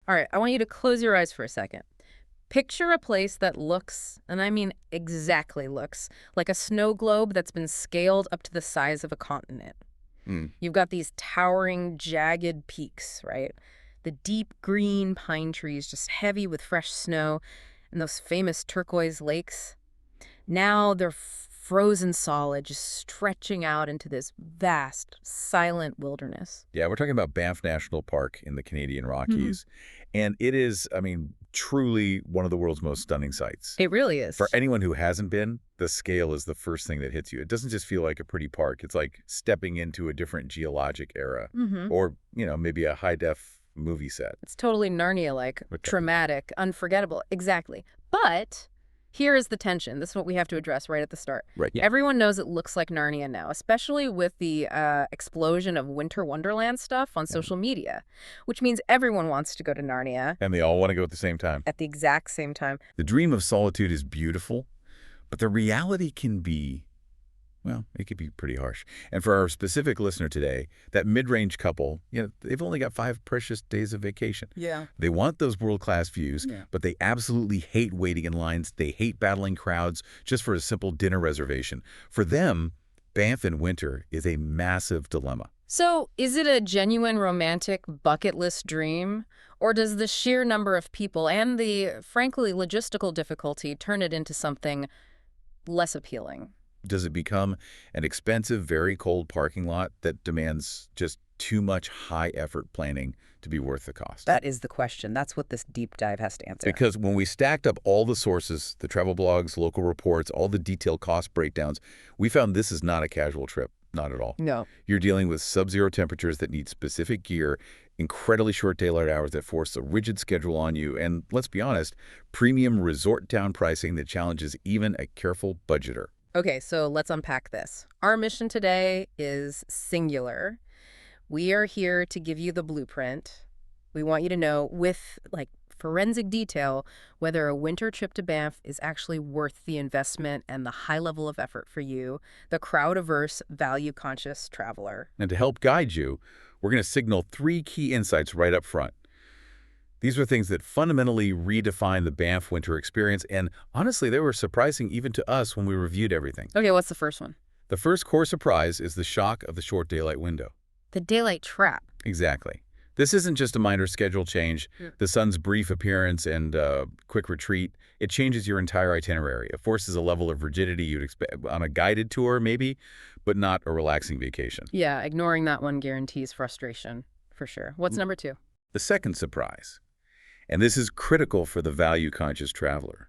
All right, I want you to close your eyes for a second. Picture a place that looks, and I mean exactly looks, like a snow globe that's been scaled up to the size of a continent. Mm. You've got these towering, jagged peaks, right? The deep green pine trees, just heavy with fresh snow, and those famous turquoise lakes. Now they're frozen solid, just stretching out into this vast, silent wilderness. Yeah, we're talking about Banff National Park in the Canadian Hmm. Rockies. And it is, I mean, truly one of the world's most stunning sights. It really For is. anyone who hasn't been, the scale is the first thing that hits you. It doesn't just feel like a pretty park. It's like stepping into a different geologic era Hmm. or, maybe a high-def movie set. It's totally Narnia-like, Okay. traumatic, unforgettable. Exactly. But here is the tension. This is what we have to address right at the start. Right. Yeah. Everyone knows it looks like Narnia now, especially with the explosion of Winter Wonderland stuff on social media, which means everyone wants to go to Narnia And they all want to go at the same time. at the exact same time. The dream of solitude is beautiful, but the reality can be, well, it could be pretty harsh. And for our specific listener today, that mid-range couple, they've only got 5 precious days of vacation. Yeah. They want those world-class views, Yeah. but they absolutely hate waiting in lines. They hate battling crowds just for a simple dinner reservation. For them, Banff in winter is a massive dilemma. So, is it a genuine romantic bucket list dream? Or does the sheer number of people and the, frankly, logistical difficulty turn it into something less appealing? Does it become an expensive, very cold parking lot that demands just too much high-effort planning to be worth the cost? That is the question. That's what this deep dive has to answer. Because when we stacked up all the sources, the travel blogs, local reports, all the detailed cost breakdowns, we found this is not a casual trip. Not at all. No. You're dealing with sub-zero temperatures that need specific gear, incredibly short daylight hours that force a rigid schedule on you, and let's be honest, premium resort town pricing that challenges even a careful budgeter. Okay, so let's unpack this. Our mission today is singular. We are here to give you the blueprint. We want you to know with forensic detail whether a winter trip to Banff is actually worth the investment and the high level of effort for you, the crowd-averse, value-conscious traveler. And to help guide you, we're going to signal 3 key insights right up front. These were things that fundamentally redefine the Banff winter experience, and honestly, they were surprising even to us when we reviewed everything. Okay, what's the first one? The first core surprise is the shock of the short daylight window. The daylight trap. Exactly. This isn't just a minor schedule change. The sun's brief appearance and quick retreat, it changes your entire itinerary. It forces a level of rigidity you'd expect on a guided tour, maybe, but not a relaxing vacation. Yeah, ignoring that one guarantees frustration, for sure. What's number 2? The second surprise, and this is critical for the value-conscious traveler.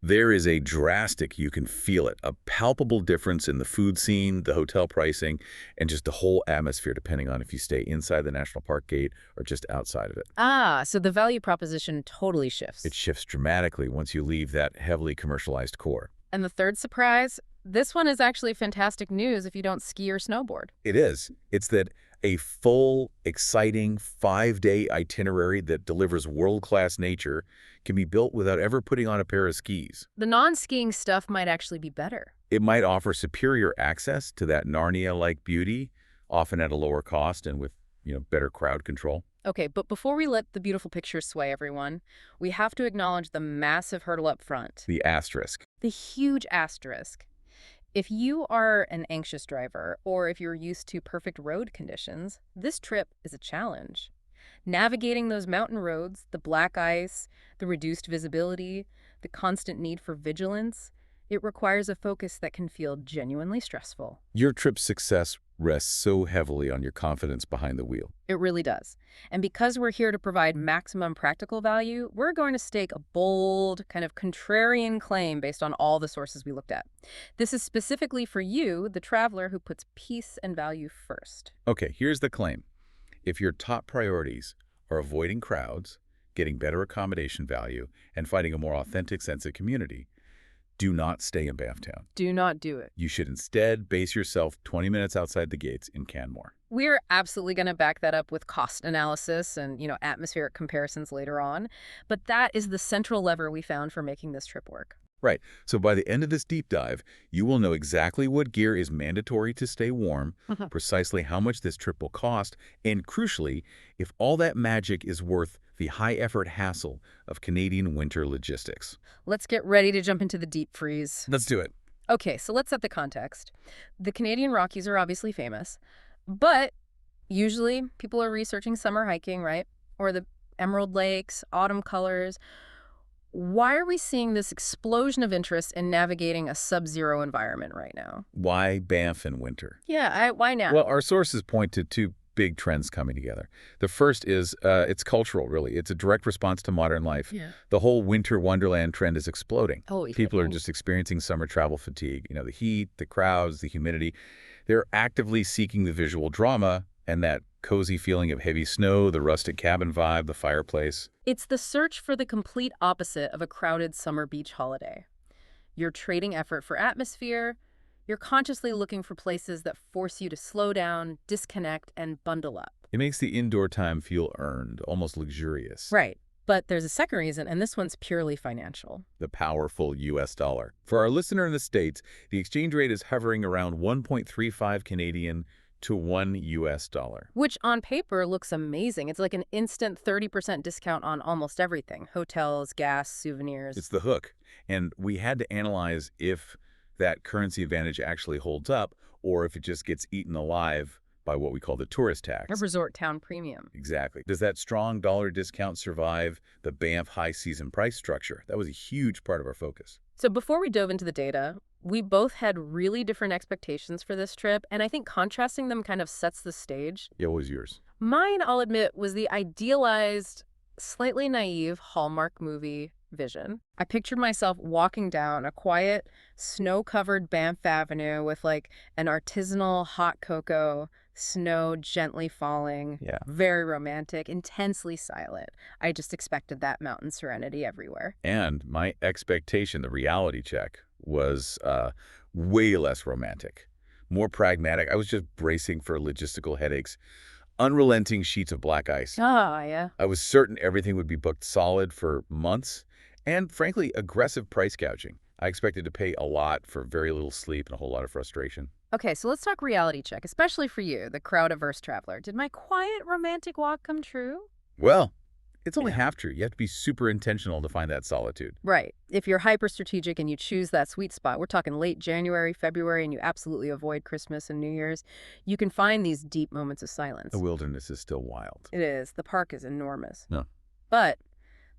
There is a drastic, you can feel it, a palpable difference in the food scene, the hotel pricing, and just the whole atmosphere depending on if you stay inside the national park gate or just outside of it. Ah, so the value proposition totally shifts. It shifts dramatically once you leave that heavily commercialized core. And the third surprise, this one is actually fantastic news if you don't ski or snowboard. It is. It's that a full, exciting 5-day itinerary that delivers world-class nature can be built without ever putting on a pair of skis. The non-skiing stuff might actually be better. It might offer superior access to that Narnia-like beauty, often at a lower cost and with, better crowd control. Okay, but before we let the beautiful pictures sway everyone, we have to acknowledge the massive hurdle up front. The asterisk. The huge asterisk. If you are an anxious driver, or if you're used to perfect road conditions, this trip is a challenge. Navigating those mountain roads, the black ice, the reduced visibility, the constant need for vigilance, it requires a focus that can feel genuinely stressful. Your trip's success rests so heavily on your confidence behind the wheel. It really does. And because we're here to provide maximum practical value, we're going to stake a bold, kind of contrarian claim based on all the sources we looked at. This is specifically for you, the traveler who puts peace and value first. Okay, here's the claim. If your top priorities are avoiding crowds, getting better accommodation value, and finding a more authentic sense of community, do not stay in Banff Town. Do not do it. You should instead base yourself 20 minutes outside the gates in Canmore. We're absolutely going to back that up with cost analysis and, atmospheric comparisons later on. But that is the central lever we found for making this trip work. Right. So by the end of this deep dive, you will know exactly what gear is mandatory to stay warm, precisely how much this trip will cost, and crucially, if all that magic is worth the high-effort hassle of Canadian winter logistics. Let's get ready to jump into the deep freeze. Let's do it. Okay, so let's set the context. The Canadian Rockies are obviously famous, but usually people are researching summer hiking, right? Or the Emerald Lakes, autumn colors. Why are we seeing this explosion of interest in navigating a sub-zero environment right now? Why Banff in winter? Yeah, why now? Well, our sources point to two big trends coming together. The first is it's cultural, really. It's a direct response to modern life. Yeah. The whole winter wonderland trend is exploding. Oh, People are just experiencing summer travel fatigue. You know, the heat, the crowds, the humidity. They're actively seeking the visual drama and that cozy feeling of heavy snow, the rustic cabin vibe, the fireplace. It's the search for the complete opposite of a crowded summer beach holiday. You're trading effort for atmosphere. You're consciously looking for places that force you to slow down, disconnect, and bundle up. It makes the indoor time feel earned, almost luxurious. Right. But there's a second reason, and this one's purely financial. The powerful U.S. dollar. For our listener in the States, the exchange rate is hovering around 1.35 Canadian to $1 US. Which on paper looks amazing. It's like an instant 30% discount on almost everything. Hotels, gas, souvenirs. It's the hook. And we had to analyze if that currency advantage actually holds up or if it just gets eaten alive by what we call the tourist tax. A resort town premium. Exactly. Does that strong dollar discount survive the Banff high season price structure? That was a huge part of our focus. So before we dove into the data, we both had really different expectations for this trip, and I think contrasting them kind of sets the stage. Yeah, what was yours? Mine, I'll admit, was the idealized, slightly naive Hallmark movie vision. I pictured myself walking down a quiet, snow-covered Banff Avenue with like an artisanal hot cocoa, snow gently falling, Yeah. very romantic, intensely silent. I just expected that mountain serenity everywhere. And my expectation, the reality check, was way less romantic, more pragmatic. I was just bracing for logistical headaches, unrelenting sheets of black ice. Ah, yeah. I was certain everything would be booked solid for months, and frankly, aggressive price gouging. I expected to pay a lot for very little sleep and a whole lot of frustration. Okay, so let's talk reality check, especially for you, the crowd-averse traveler. Did my quiet, romantic walk come true? Well, it's only half true. You have to be super intentional to find that solitude. Right. If you're hyper-strategic and you choose that sweet spot, we're talking late January, February, and you absolutely avoid Christmas and New Year's, you can find these deep moments of silence. The wilderness is still wild. It is. The park is enormous. No. But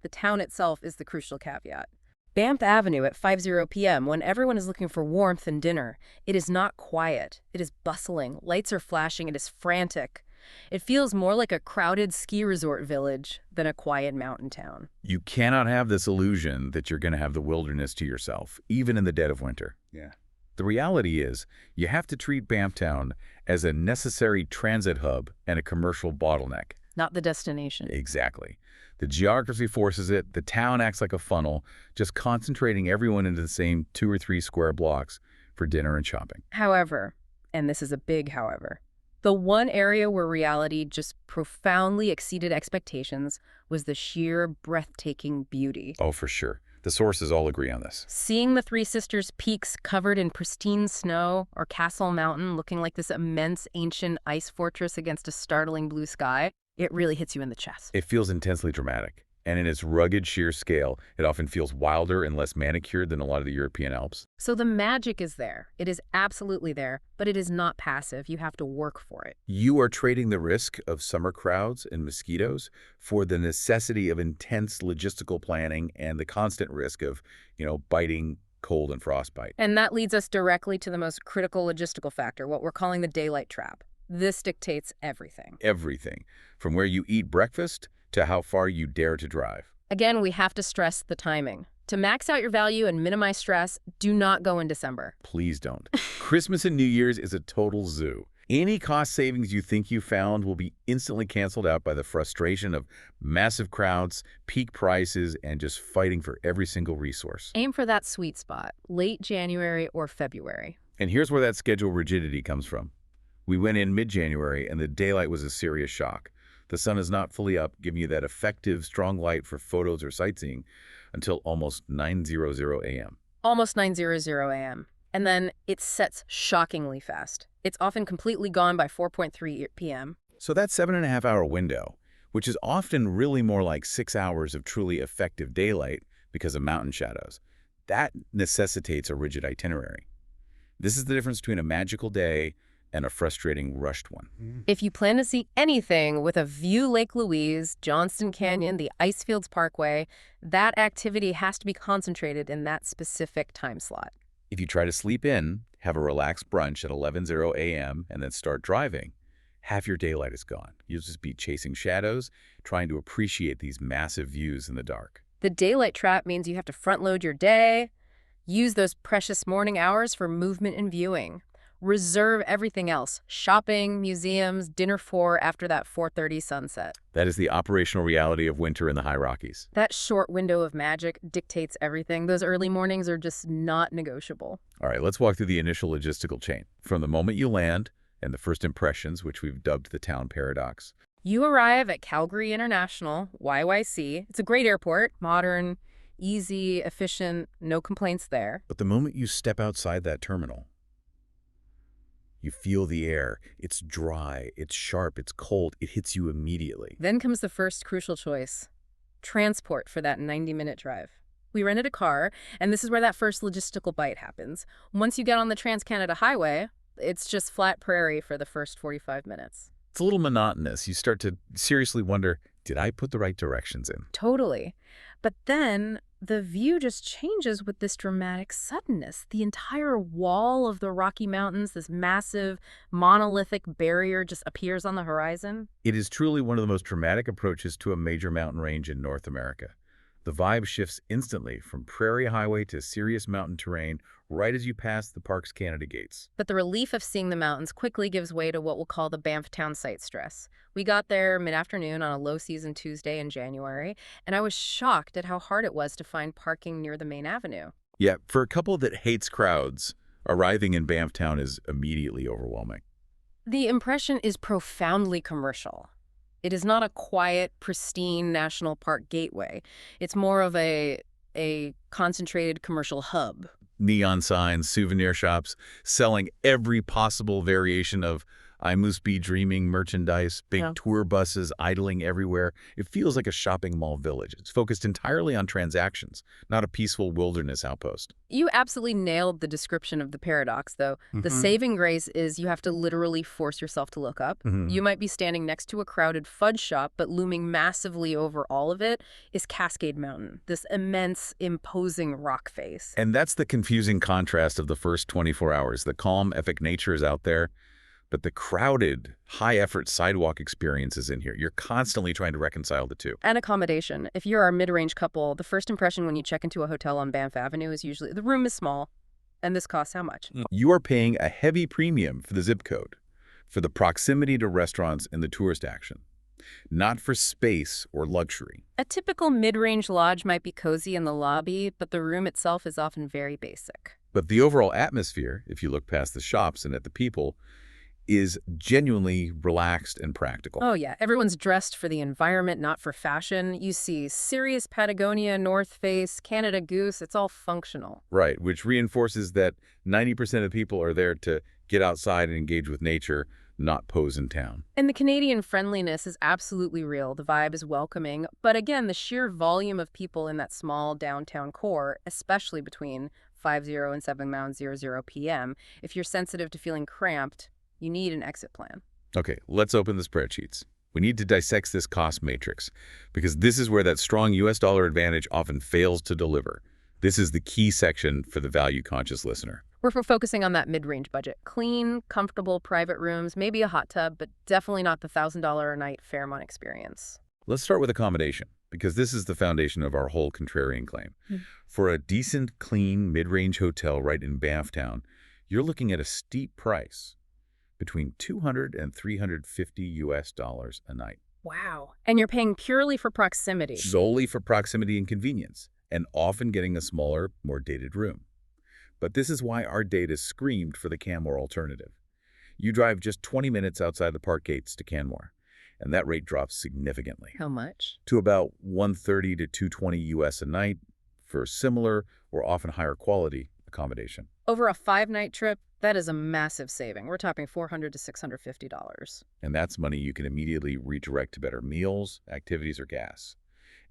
the town itself is the crucial caveat. Banff Avenue at 5:00 p.m. when everyone is looking for warmth and dinner. It is not quiet. It is bustling. Lights are flashing. It is frantic. It feels more like a crowded ski resort village than a quiet mountain town. You cannot have this illusion that you're going to have the wilderness to yourself, even in the dead of winter. Yeah. The reality is, you have to treat Banff Town as a necessary transit hub and a commercial bottleneck. Not the destination. Exactly. The geography forces it. The town acts like a funnel, just concentrating everyone into the same 2 or 3 square blocks for dinner and shopping. However, and this is a big however, the one area where reality just profoundly exceeded expectations was the sheer, breathtaking beauty. Oh, for sure. The sources all agree on this. Seeing the Three Sisters peaks covered in pristine snow, or Castle Mountain looking like this immense ancient ice fortress against a startling blue sky, it really hits you in the chest. It feels intensely dramatic. And in its rugged, sheer scale, it often feels wilder and less manicured than a lot of the European Alps. So the magic is there. It is absolutely there, but it is not passive. You have to work for it. You are trading the risk of summer crowds and mosquitoes for the necessity of intense logistical planning and the constant risk of, biting cold and frostbite. And that leads us directly to the most critical logistical factor, what we're calling the daylight trap. This dictates everything. Everything. From where you eat breakfast to how far you dare to drive. Again, we have to stress the timing. To max out your value and minimize stress, do not go in December. Please don't. Christmas and New Year's is a total zoo. Any cost savings you think you found will be instantly canceled out by the frustration of massive crowds, peak prices, and just fighting for every single resource. Aim for that sweet spot, late January or February. And here's where that schedule rigidity comes from. We went in mid-January, and the daylight was a serious shock. The sun is not fully up, giving you that effective, strong light for photos or sightseeing until almost 9:00 a.m. Almost 9:00 a.m. And then it sets shockingly fast. It's often completely gone by 4:3 p.m. So that 7.5-hour window, which is often really more like 6 hours of truly effective daylight because of mountain shadows, that necessitates a rigid itinerary. This is the difference between a magical day and a frustrating, rushed one. If you plan to see anything with a view Lake Louise, Johnston Canyon, the Icefields Parkway, that activity has to be concentrated in that specific time slot. If you try to sleep in, have a relaxed brunch at 11:00 a.m., and then start driving, half your daylight is gone. You'll just be chasing shadows, trying to appreciate these massive views in the dark. The daylight trap means you have to front load your day, use those precious morning hours for movement and viewing. Reserve everything else, shopping, museums, dinner for after that 4:30 sunset. That is the operational reality of winter in the high Rockies. That short window of magic dictates everything. Those early mornings are just not negotiable. All right, let's walk through the initial logistical chain. From the moment you land and the first impressions, which we've dubbed the town paradox. You arrive at Calgary International, YYC. It's a great airport, modern, easy, efficient, no complaints there. But the moment you step outside that terminal, you feel the air. It's dry, it's sharp, it's cold. It hits you immediately. Then comes the first crucial choice, transport for that 90-minute drive. We rented a car, and this is where that first logistical bite happens. Once you get on the Trans-Canada Highway, it's just flat prairie for the first 45 minutes. It's a little monotonous. You start to seriously wonder, did I put the right directions in? Totally. But then the view just changes with this dramatic suddenness. The entire wall of the Rocky Mountains, this massive monolithic barrier, just appears on the horizon. It is truly one of the most dramatic approaches to a major mountain range in North America. The vibe shifts instantly from prairie highway to serious mountain terrain right as you pass the park's Canada gates. But the relief of seeing the mountains quickly gives way to what we'll call the Banff town site stress. We got there mid-afternoon on a low-season Tuesday in January, and I was shocked at how hard it was to find parking near the main avenue. Yeah, for a couple that hates crowds, arriving in Banff town is immediately overwhelming. The impression is profoundly commercial. It is not a quiet, pristine national park gateway. It's more of a concentrated commercial hub. Neon signs, souvenir shops, selling every possible variation of I Must Be Dreaming merchandise, big tour buses idling everywhere. It feels like a shopping mall village. It's focused entirely on transactions, not a peaceful wilderness outpost. You absolutely nailed the description of the paradox, though. The saving grace is you have to literally force yourself to look up. You might be standing next to a crowded fudge shop, but looming massively over all of it is Cascade Mountain, this immense, imposing rock face. And that's the confusing contrast of the first 24 hours. The calm, epic nature is out there, but the crowded, high-effort sidewalk experience is in here. You're constantly trying to reconcile the two. And accommodation. If you're a mid-range couple, the first impression when you check into a hotel on Banff Avenue is usually the room is small. And this costs how much? You are paying a heavy premium for the zip code, for the proximity to restaurants and the tourist action, not for space or luxury. A typical mid-range lodge might be cozy in the lobby, but the room itself is often very basic. But the overall atmosphere, if you look past the shops and at the people, is genuinely relaxed and practical. Oh yeah, everyone's dressed for the environment, not for fashion. You see serious Patagonia, North Face, Canada Goose, it's all functional. Right, which reinforces that 90% of people are there to get outside and engage with nature, not pose in town. And the Canadian friendliness is absolutely real. The vibe is welcoming. But again, the sheer volume of people in that small downtown core, especially between 5:00 and 7:00 p.m., if you're sensitive to feeling cramped, you need an exit plan. Okay, let's open the spreadsheets. We need to dissect this cost matrix because this is where that strong US dollar advantage often fails to deliver. This is the key section for the value-conscious listener. We're focusing on that mid-range budget. Clean, comfortable private rooms, maybe a hot tub, but definitely not the $1,000 a night Fairmont experience. Let's start with accommodation because this is the foundation of our whole contrarian claim. For a decent, clean, mid-range hotel right in Banff town, you're looking at a steep price between $200 and $350 a night. Wow. And you're paying purely for proximity. Solely for proximity and convenience, and often getting a smaller, more dated room. But this is why our data screamed for the Canmore alternative. You drive just 20 minutes outside the park gates to Canmore, and that rate drops significantly. How much? To about $130 to $220 US a night for similar or often higher quality accommodation. Over a 5-night trip, that is a massive saving. We're talking $400 to $650. And that's money you can immediately redirect to better meals, activities, or gas.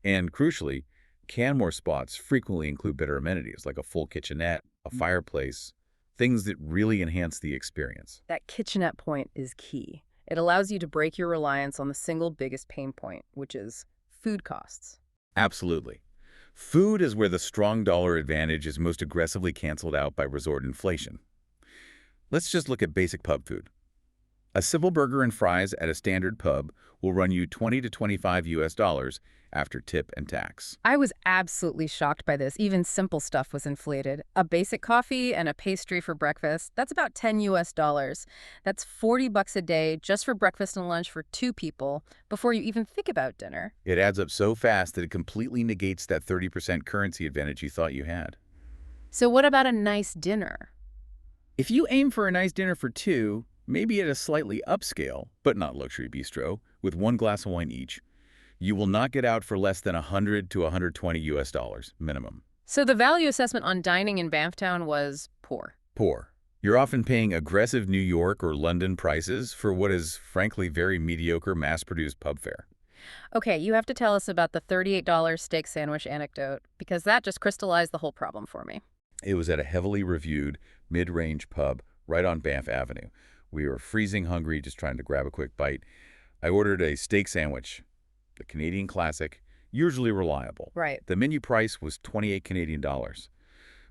And crucially, Canmore spots frequently include better amenities like a full kitchenette, a fireplace, things that really enhance the experience. That kitchenette point is key. It allows you to break your reliance on the single biggest pain point, which is food costs. Absolutely. Food is where the strong dollar advantage is most aggressively canceled out by resort inflation. Let's just look at basic pub food. A simple burger and fries at a standard pub will run you $20 to $25 after tip and tax. I was absolutely shocked by this. Even simple stuff was inflated. A basic coffee and a pastry for breakfast, that's about $10. That's $40 a day just for breakfast and lunch for 2 people before you even think about dinner. It adds up so fast that it completely negates that 30% currency advantage you thought you had. So what about a nice dinner? If you aim for a nice dinner for 2, maybe at a slightly upscale, but not luxury bistro, with 1 glass of wine each, you will not get out for less than $100 to $120 minimum. So the value assessment on dining in Banfftown was poor. Poor. You're often paying aggressive New York or London prices for what is, frankly, very mediocre mass-produced pub fare. Okay, you have to tell us about the $38 steak sandwich anecdote, because that just crystallized the whole problem for me. It was at a heavily reviewed, mid-range pub right on Banff Avenue. We were freezing hungry, just trying to grab a quick bite. I ordered a steak sandwich, the Canadian classic, usually reliable. Right. The menu price was 28 Canadian dollars.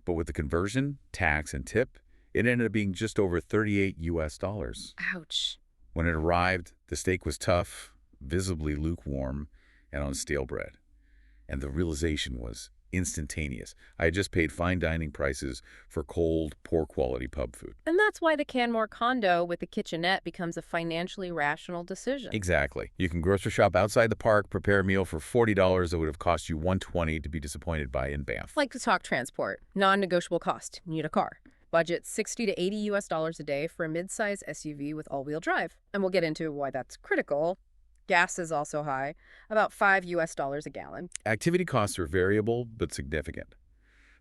But with the conversion, tax, and tip, it ended up being just over 38 US dollars. Ouch. When it arrived, the steak was tough, visibly lukewarm, and on stale bread. And the realization was instantaneous. I had just paid fine dining prices for cold, poor-quality pub food. And that's why the Canmore condo with the kitchenette becomes a financially rational decision. Exactly. You can grocery shop outside the park, prepare a meal for $40 that would have cost you $120 to be disappointed by in Banff. Like the talk transport, non-negotiable cost. You need a car. Budget $60 to $80 US a day for a mid-size SUV with all-wheel drive. And we'll get into why that's critical. Gas is also high, about $5 US a gallon. Activity costs are variable but significant.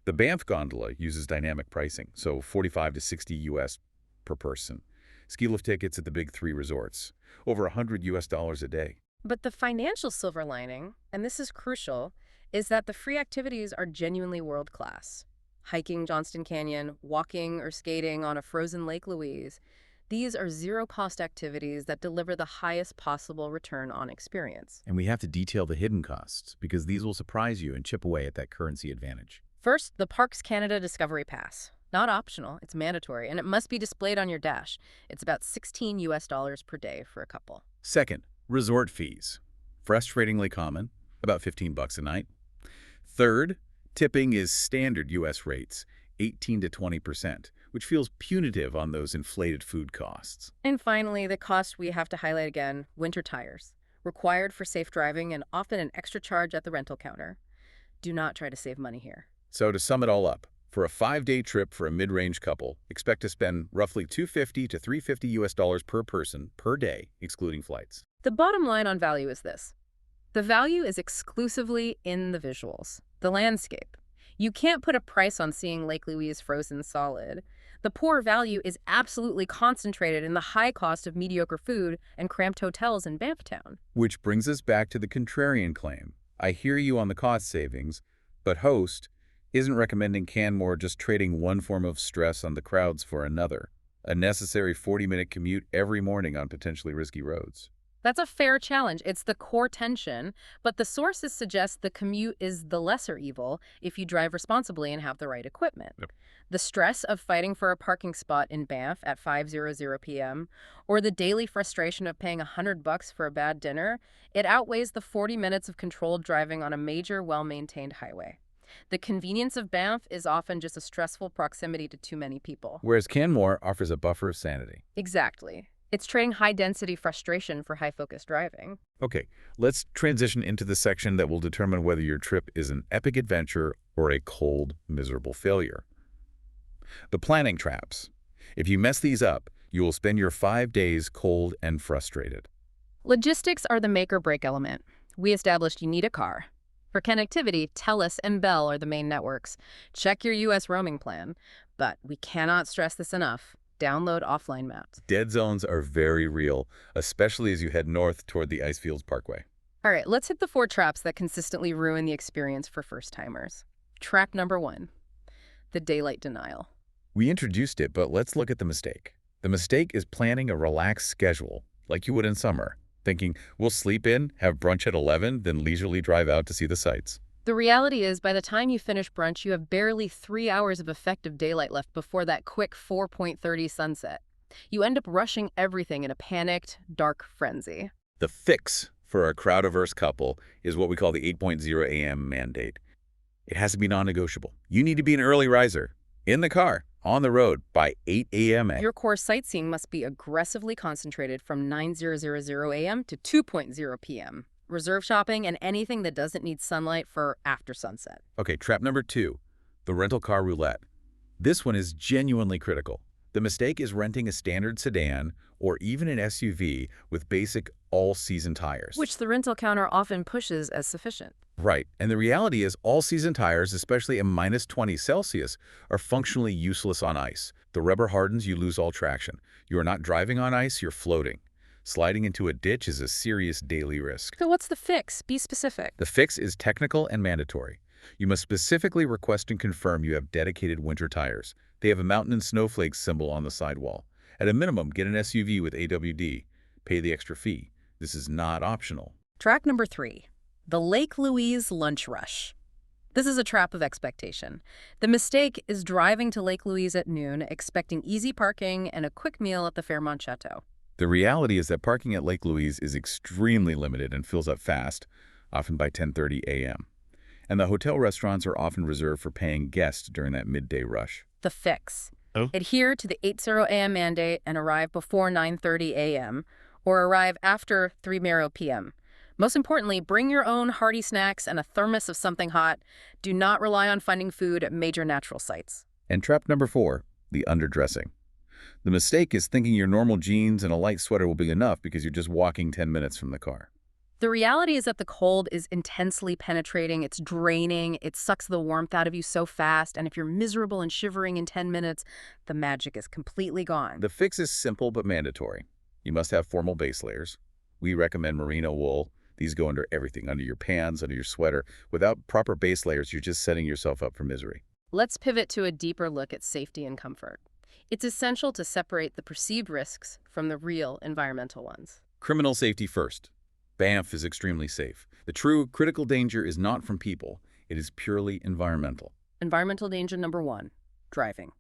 The Banff gondola uses dynamic pricing, so $45 to $60 US per person. Ski lift tickets at the big 3 resorts, over $100 US a day. But the financial silver lining, and this is crucial, is that the free activities are genuinely world-class. Hiking Johnston Canyon, walking or skating on a frozen Lake Louise. These are zero-cost activities that deliver the highest possible return on experience. And we have to detail the hidden costs, because these will surprise you and chip away at that currency advantage. First, the Parks Canada Discovery Pass. Not optional, it's mandatory, and it must be displayed on your dash. It's about $16 US per day for a couple. Second, resort fees. Frustratingly common, about $15 a night. Third, tipping is standard US rates, 18 to 20%, which feels punitive on those inflated food costs. And finally, the cost we have to highlight again, winter tires. Required for safe driving and often an extra charge at the rental counter. Do not try to save money here. So to sum it all up, for a 5-day trip for a mid-range couple, expect to spend roughly $250 to $350 US per person per day, excluding flights. The bottom line on value is this. The value is exclusively in the visuals, the landscape. You can't put a price on seeing Lake Louise frozen solid. The poor value is absolutely concentrated in the high cost of mediocre food and cramped hotels in Banfftown. Which brings us back to the contrarian claim. I hear you on the cost savings, but Host isn't recommending Canmore just trading one form of stress on the crowds for another, a necessary 40-minute commute every morning on potentially risky roads. That's a fair challenge. It's the core tension, but the sources suggest the commute is the lesser evil if you drive responsibly and have the right equipment. Yep. The stress of fighting for a parking spot in Banff at 5:00 p.m. or the daily frustration of paying $100 for a bad dinner, it outweighs the 40 minutes of controlled driving on a major, well-maintained highway. The convenience of Banff is often just a stressful proximity to too many people. Whereas Canmore offers a buffer of sanity. Exactly. It's trading high-density frustration for high-focus driving. Okay, let's transition into the section that will determine whether your trip is an epic adventure or a cold, miserable failure. The planning traps. If you mess these up, you will spend your 5 days cold and frustrated. Logistics are the make-or-break element. We established you need a car. For connectivity, TELUS and Bell are the main networks. Check your U.S. roaming plan. But we cannot stress this enough. Download offline maps. Dead zones are very real, especially as you head north toward the Icefields Parkway. All right, let's hit the 4 traps that consistently ruin the experience for first-timers. Trap number 1, the daylight denial. We introduced it, but let's look at the mistake. The mistake is planning a relaxed schedule, like you would in summer, thinking, we'll sleep in, have brunch at 11, then leisurely drive out to see the sights. The reality is, by the time you finish brunch, you have barely 3 hours of effective daylight left before that quick 4:30 sunset. You end up rushing everything in a panicked, dark frenzy. The fix for a crowd-averse couple is what we call the 8:00 a.m. mandate. It has to be non-negotiable. You need to be an early riser, in the car, on the road, by 8 a.m. Your core sightseeing must be aggressively concentrated from 9:00 a.m. to 2:00 p.m. Reserve shopping and anything that doesn't need sunlight for after sunset. Okay, trap number 2, the rental car roulette. This one is genuinely critical. The mistake is renting a standard sedan or even an SUV with basic all-season tires. Which the rental counter often pushes as sufficient. Right, and the reality is all-season tires, especially at -20°C, are functionally useless on ice. The rubber hardens, you lose all traction. You are not driving on ice, you're floating. Sliding into a ditch is a serious daily risk. So what's the fix? Be specific. The fix is technical and mandatory. You must specifically request and confirm you have dedicated winter tires. They have a mountain and snowflakes symbol on the sidewall. At a minimum, get an SUV with AWD. Pay the extra fee. This is not optional. Track number 3, the Lake Louise lunch rush. This is a trap of expectation. The mistake is driving to Lake Louise at noon, expecting easy parking and a quick meal at the Fairmont Chateau. The reality is that parking at Lake Louise is extremely limited and fills up fast, often by 10:30 a.m. And the hotel restaurants are often reserved for paying guests during that midday rush. The fix. Oh? Adhere to the 8:00 a.m. mandate and arrive before 9:30 a.m. or arrive after 3:00 p.m. Most importantly, bring your own hearty snacks and a thermos of something hot. Do not rely on finding food at major natural sites. And trap number 4, the underdressing. The mistake is thinking your normal jeans and a light sweater will be enough because you're just walking 10 minutes from the car. The reality is that the cold is intensely penetrating, it's draining, it sucks the warmth out of you so fast, and if you're miserable and shivering in 10 minutes, the magic is completely gone. The fix is simple but mandatory. You must have formal base layers. We recommend merino wool. These go under everything, under your pants, under your sweater. Without proper base layers, you're just setting yourself up for misery. Let's pivot to a deeper look at safety and comfort. It's essential to separate the perceived risks from the real environmental ones. Criminal safety first. Banff is extremely safe. The true critical danger is not from people. It is purely environmental. Environmental danger number 1, driving.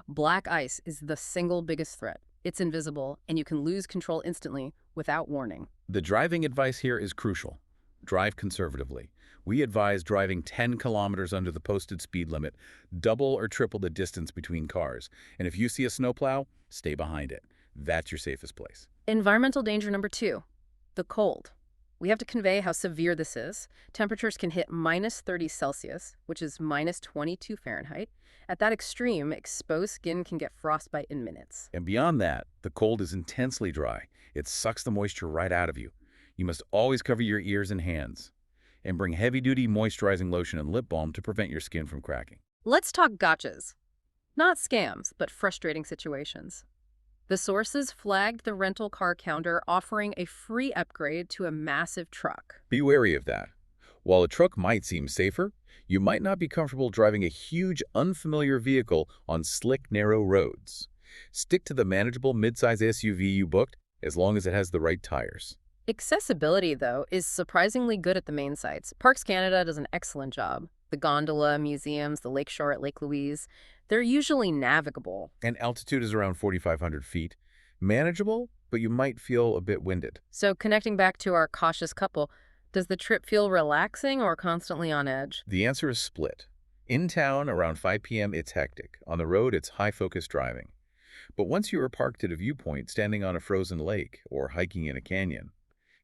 Black ice is the single biggest threat. It's invisible, and you can lose control instantly without warning. The driving advice here is crucial. Drive conservatively. We advise driving 10 kilometers under the posted speed limit, double or triple the distance between cars. And if you see a snowplow, stay behind it. That's your safest place. Environmental danger number 2, the cold. We have to convey how severe this is. Temperatures can hit -30°C, which is -22 Fahrenheit. At that extreme, exposed skin can get frostbite in minutes. And beyond that, the cold is intensely dry. It sucks the moisture right out of you. You must always cover your ears and hands. And bring heavy-duty moisturizing lotion and lip balm to prevent your skin from cracking. Let's talk gotchas. Not scams, but frustrating situations. The sources flagged the rental car counter offering a free upgrade to a massive truck. Be wary of that. While a truck might seem safer, you might not be comfortable driving a huge, unfamiliar vehicle on slick, narrow roads. Stick to the manageable midsize SUV you booked as long as it has the right tires. Accessibility, though, is surprisingly good at the main sites. Parks Canada does an excellent job. The gondola, museums, the lakeshore at Lake Louise, they're usually navigable. And altitude is around 4,500 feet. Manageable, but you might feel a bit winded. So connecting back to our cautious couple, does the trip feel relaxing or constantly on edge? The answer is split. In town, around 5 p.m., it's hectic. On the road, it's high-focus driving. But once you are parked at a viewpoint, standing on a frozen lake, or hiking in a canyon,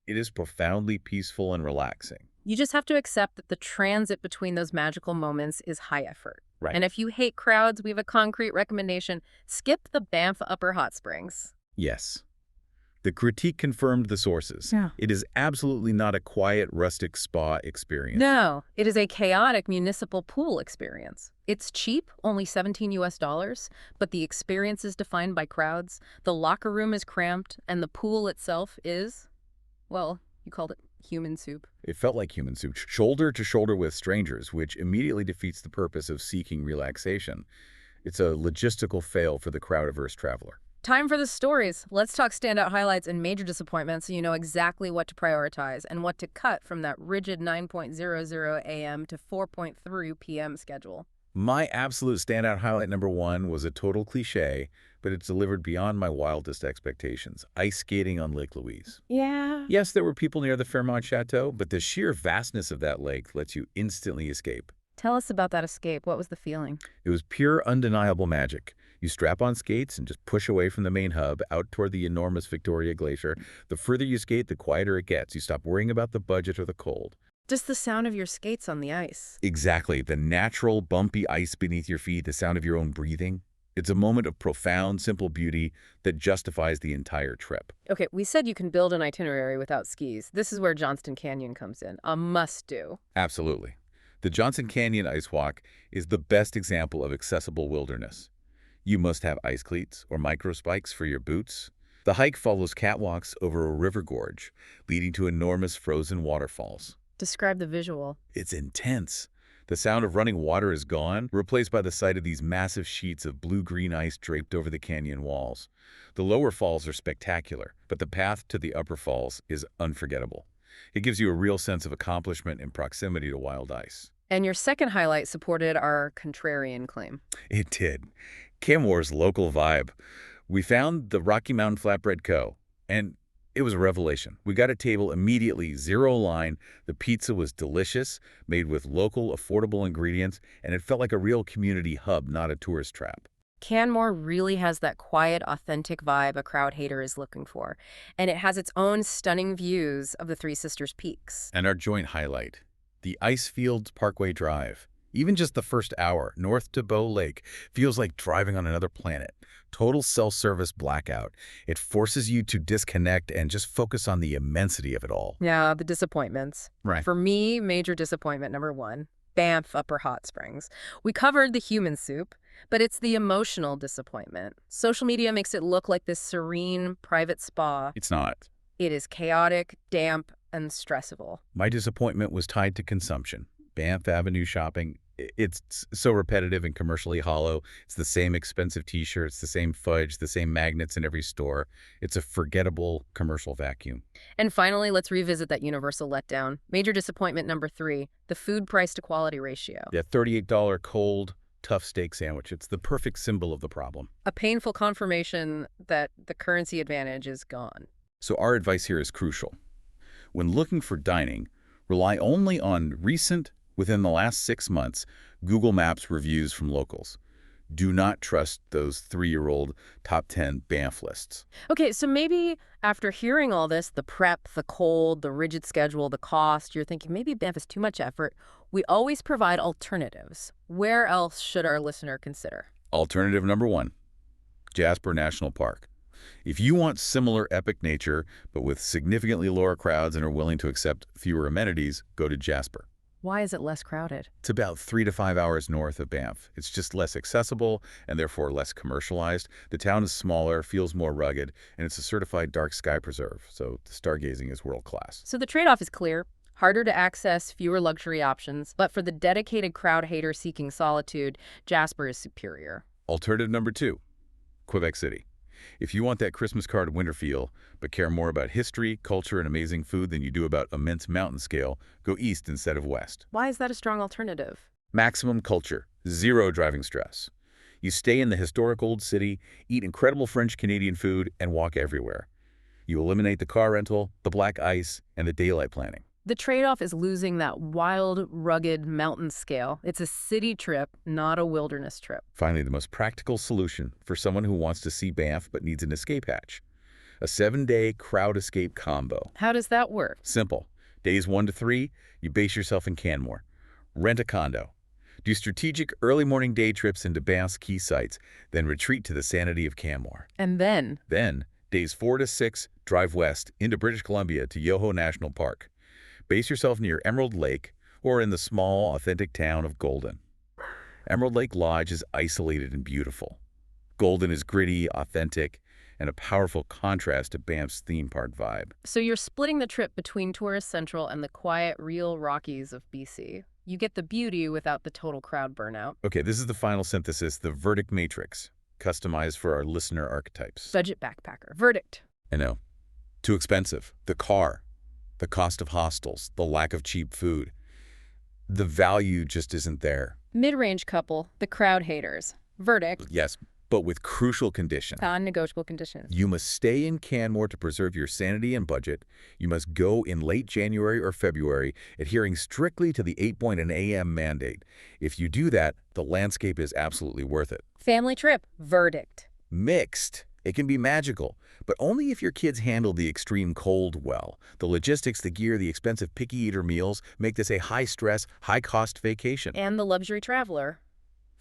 it is profoundly peaceful and relaxing. You just have to accept that the transit between those magical moments is high effort. Right. And if you hate crowds, we have a concrete recommendation. Skip the Banff Upper Hot Springs. Yes. The critique confirmed the sources. Yeah. It is absolutely not a quiet, rustic spa experience. No, it is a chaotic municipal pool experience. It's cheap, only $17 US, but the experience is defined by crowds, the locker room is cramped, and the pool itself is, well, you called it human soup. It felt like human soup, shoulder to shoulder with strangers, which immediately defeats the purpose of seeking relaxation. It's a logistical fail for the crowd-averse traveler. Time for the stories. Let's talk standout highlights and major disappointments so you know exactly what to prioritize and what to cut from that rigid 9:00 a.m. to 4:3 p.m. schedule. My absolute standout highlight number one was a total cliche, but it delivered beyond my wildest expectations. Ice skating on Lake Louise. Yeah. Yes, there were people near the Fairmont Chateau, but the sheer vastness of that lake lets you instantly escape. Tell us about that escape. What was the feeling? It was pure, undeniable magic. You strap on skates and just push away from the main hub out toward the enormous Victoria Glacier. The further you skate, the quieter it gets. You stop worrying about the budget or the cold. Just the sound of your skates on the ice. Exactly. The natural, bumpy ice beneath your feet, the sound of your own breathing. It's a moment of profound, simple beauty that justifies the entire trip. Okay, we said you can build an itinerary without skis. This is where Johnston Canyon comes in. A must-do. Absolutely. The Johnson Canyon Ice Walk is the best example of accessible wilderness. You must have ice cleats or micro spikes for your boots. The hike follows catwalks over a river gorge, leading to enormous frozen waterfalls. Describe the visual. It's intense. The sound of running water is gone, replaced by the sight of these massive sheets of blue-green ice draped over the canyon walls. The lower falls are spectacular, but the path to the upper falls is unforgettable. It gives you a real sense of accomplishment and proximity to wild ice. And your second highlight supported our contrarian claim. It did. Canmore's local vibe. We found the Rocky Mountain Flatbread Co., and it was a revelation. We got a table immediately, zero line. The pizza was delicious, made with local, affordable ingredients, and it felt like a real community hub, not a tourist trap. Canmore really has that quiet, authentic vibe a crowd hater is looking for, and it has its own stunning views of the Three Sisters Peaks. And our joint highlight, the Icefields Parkway Drive. Even just the first hour, north to Bow Lake, feels like driving on another planet. Total self-service blackout. It forces you to disconnect and just focus on the immensity of it all. Yeah, the disappointments. Right. For me, major disappointment number one, Banff Upper Hot Springs. We covered the human soup, but it's the emotional disappointment. Social media makes it look like this serene, private spa. It's not. It is chaotic, damp, and stressful. My disappointment was tied to consumption. Banff Avenue shopping, it's so repetitive and commercially hollow. It's the same expensive t-shirts, the same fudge, the same magnets in every store. It's a forgettable commercial vacuum. And finally, let's revisit that universal letdown. Major disappointment number three, the food price to quality ratio. That $38 cold, tough steak sandwich, it's the perfect symbol of the problem. A painful confirmation that the currency advantage is gone. So our advice here is crucial. When looking for dining, rely only on recent, within the last 6 months, Google Maps reviews from locals. Do not trust those 3-year-old top 10 Banff lists. Okay, so maybe after hearing all this, the prep, the cold, the rigid schedule, the cost, you're thinking maybe Banff is too much effort. We always provide alternatives. Where else should our listener consider? Alternative number 1, Jasper National Park. If you want similar epic nature, but with significantly lower crowds and are willing to accept fewer amenities, go to Jasper. Why is it less crowded? It's about 3 to 5 hours north of Banff. It's just less accessible and therefore less commercialized. The town is smaller, feels more rugged, and it's a certified dark sky preserve, so the stargazing is world-class. So the trade-off is clear. Harder to access, fewer luxury options. But for the dedicated crowd hater seeking solitude, Jasper is superior. Alternative number 2, Quebec City. If you want that Christmas card winter feel, but care more about history, culture, and amazing food than you do about immense mountain scale, go east instead of west. Why is that a strong alternative? Maximum culture, zero driving stress. You stay in the historic old city, eat incredible French-Canadian food, and walk everywhere. You eliminate the car rental, the black ice, and the daylight planning. The trade-off is losing that wild, rugged mountain scale. It's a city trip, not a wilderness trip. Finally, the most practical solution for someone who wants to see Banff but needs an escape hatch. A 7-day crowd escape combo. How does that work? Simple. Days 1 to 3, you base yourself in Canmore. Rent a condo. Do strategic early morning day trips into Banff's key sites, then retreat to the sanity of Canmore. And then? Then, Days 4 to 6, drive west into British Columbia to Yoho National Park. Base yourself near Emerald Lake or in the small, authentic town of Golden. Emerald Lake Lodge is isolated and beautiful. Golden is gritty, authentic, and a powerful contrast to Banff's theme park vibe. So you're splitting the trip between Tourist Central and the quiet, real Rockies of BC. You get the beauty without the total crowd burnout. Okay, this is the final synthesis, the verdict matrix, customized for our listener archetypes. Budget backpacker. Verdict. I know. Too expensive. The car. The cost of hostels. The lack of cheap food. The value just isn't there. Mid-range couple. The crowd haters. Verdict. Yes, but with crucial condition. Non-negotiable conditions. You must stay in Canmore to preserve your sanity and budget. You must go in late January or February, adhering strictly to the 8 a.m. mandate. If you do that, the landscape is absolutely worth it. Family trip. Verdict. Mixed. It can be magical, but only if your kids handle the extreme cold well. The logistics, the gear, the expensive picky eater meals make this a high-stress, high-cost vacation. And the luxury traveler.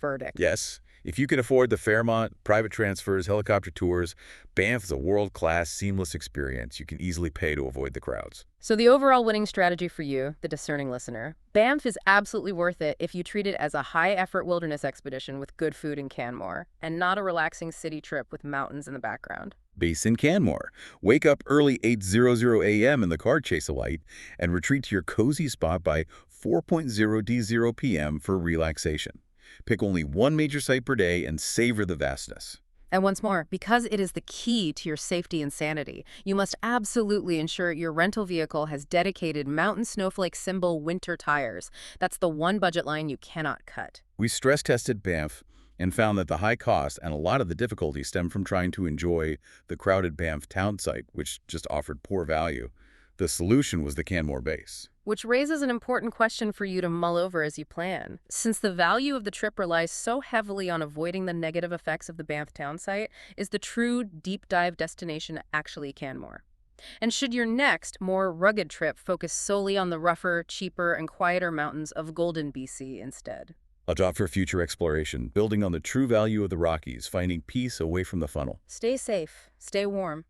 Verdict. Yes. If you can afford the Fairmont, private transfers, helicopter tours, Banff is a world-class, seamless experience you can easily pay to avoid the crowds. So the overall winning strategy for you, the discerning listener, Banff is absolutely worth it if you treat it as a high-effort wilderness expedition with good food in Canmore, and not a relaxing city trip with mountains in the background. Base in Canmore. Wake up early 8:00 a.m. in the car chase a light and retreat to your cozy spot by 4:0 p.m. for relaxation. Pick only one major site per day and savor the vastness. And once more, because it is the key to your safety and sanity, you must absolutely ensure your rental vehicle has dedicated Mountain Snowflake symbol winter tires. That's the one budget line you cannot cut. We stress-tested Banff and found that the high cost and a lot of the difficulty stemmed from trying to enjoy the crowded Banff town site, which just offered poor value. The solution was the Canmore base. Which raises an important question for you to mull over as you plan. Since the value of the trip relies so heavily on avoiding the negative effects of the Banff town site, is the true deep dive destination actually Canmore? And should your next, more rugged trip focus solely on the rougher, cheaper, and quieter mountains of Golden, BC instead? Adopt for future exploration, building on the true value of the Rockies, finding peace away from the funnel. Stay safe, stay warm,